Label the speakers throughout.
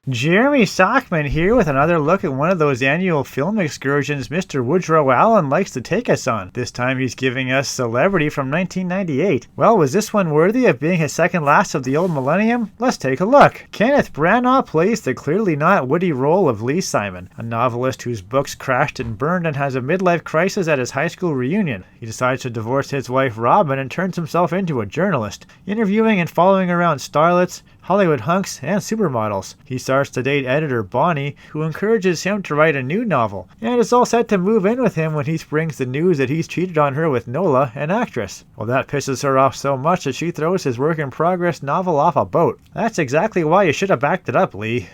Speaker 1: Jeremy Sockman here with another look at one of those annual film excursions Mr. Woodrow Allen likes to take us on. This time he's giving us Celebrity from 1998. Well, was this one worthy of being his second last of the old millennium? Let's take a look. Kenneth Branagh plays the clearly not witty role of Lee Simon, a novelist whose books crashed and burned and has a midlife crisis at his high school reunion. He decides to divorce his wife Robin and turns himself into a journalist, interviewing and following around starlets, Hollywood hunks, and supermodels. He starts to date editor Bonnie, who encourages him to write a new novel, and is all set to move in with him when he springs the news that he's cheated on her with Nola, an actress. Well, that pisses her off so much that she throws his work-in-progress novel off a boat. That's exactly why you should have backed it up, Lee.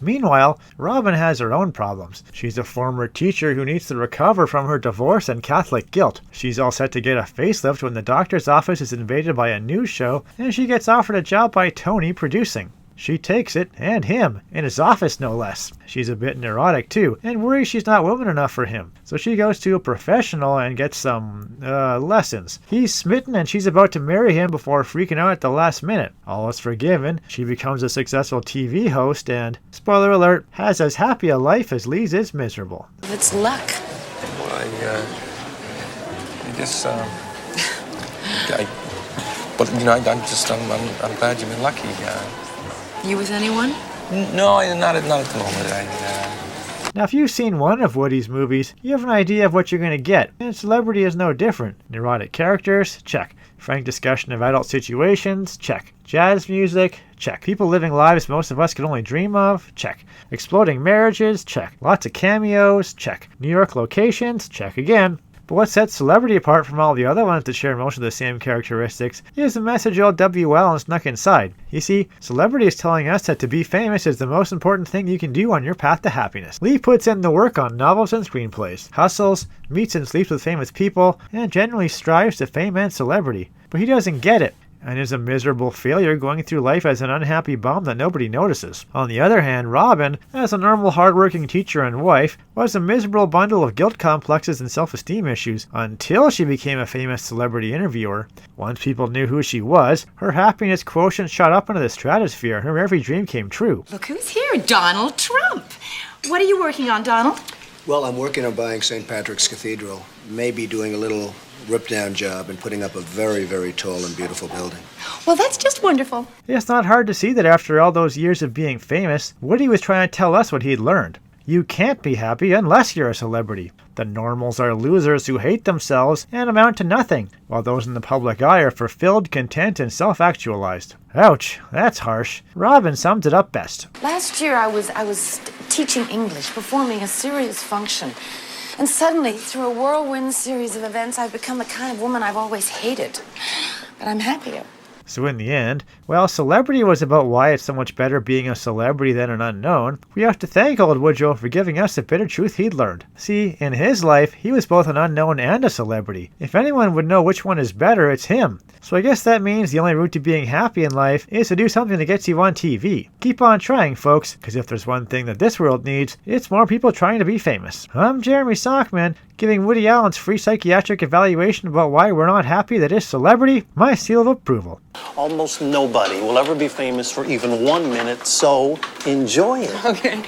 Speaker 1: Meanwhile, Robin has her own problems. She's a former teacher who needs to recover from her divorce and Catholic guilt. She's all set to get a facelift when the doctor's office is invaded by a news show, and she gets offered a job by Tony producing. She takes it, and him, in his office no less. She's a bit neurotic too, and worries she's not woman enough for him. So she goes to a professional and gets some, lessons. He's smitten and she's about to marry him before freaking out at the last minute. All is forgiven, she becomes a successful TV host and, spoiler alert, has as happy a life as Lee's is miserable.
Speaker 2: It's luck.
Speaker 3: Well, I guess, I'm glad you've been lucky.
Speaker 2: You with anyone?
Speaker 3: No, not at the moment.
Speaker 1: Now, if you've seen one of Woody's movies, you have an idea of what you're going to get, and Celebrity is no different. Neurotic characters? Check. Frank discussion of adult situations? Check. Jazz music? Check. People living lives most of us could only dream of? Check. Exploding marriages? Check. Lots of cameos? Check. New York locations? Check again. But what sets Celebrity apart from all the other ones that share most of the same characteristics is the message old W. Allen snuck inside. You see, Celebrity is telling us that to be famous is the most important thing you can do on your path to happiness. Lee puts in the work on novels and screenplays, hustles, meets and sleeps with famous people, and generally strives to fame and celebrity. But he doesn't get it, and is a miserable failure going through life as an unhappy bum that nobody notices. On the other hand, Robin, as a normal hardworking teacher and wife, was a miserable bundle of guilt complexes and self-esteem issues until she became a famous celebrity interviewer. Once people knew who she was, her happiness quotient shot up into the stratosphere and her every dream came true.
Speaker 4: Look who's here, Donald Trump. What are you working on, Donald?
Speaker 5: Well, I'm working on buying St. Patrick's Cathedral. Maybe doing a little rip-down job and putting up a very, very tall and beautiful building.
Speaker 4: Well, that's just wonderful.
Speaker 1: It's not hard to see that after all those years of being famous, Woody was trying to tell us what he'd learned. You can't be happy unless you're a celebrity. The normals are losers who hate themselves and amount to nothing, while those in the public eye are fulfilled, content, and self-actualized. Ouch, that's harsh. Robin summed it up best.
Speaker 2: Last year I was teaching English, performing a serious function. And suddenly, through a whirlwind series of events, I've become the kind of woman I've always hated. But I'm happier.
Speaker 1: So in the end, while Celebrity was about why it's so much better being a celebrity than an unknown, we have to thank old Woodrow for giving us the bitter truth he'd learned. See, in his life, he was both an unknown and a celebrity. If anyone would know which one is better, it's him. So I guess that means the only route to being happy in life is to do something that gets you on TV. Keep on trying, folks, because if there's one thing that this world needs, it's more people trying to be famous. I'm Jeremy Sockman, giving Woody Allen's free psychiatric evaluation about why we're not happy that is Celebrity my seal of approval.
Speaker 6: Almost nobody will ever be famous for even 1 minute, so enjoy it.
Speaker 4: Okay.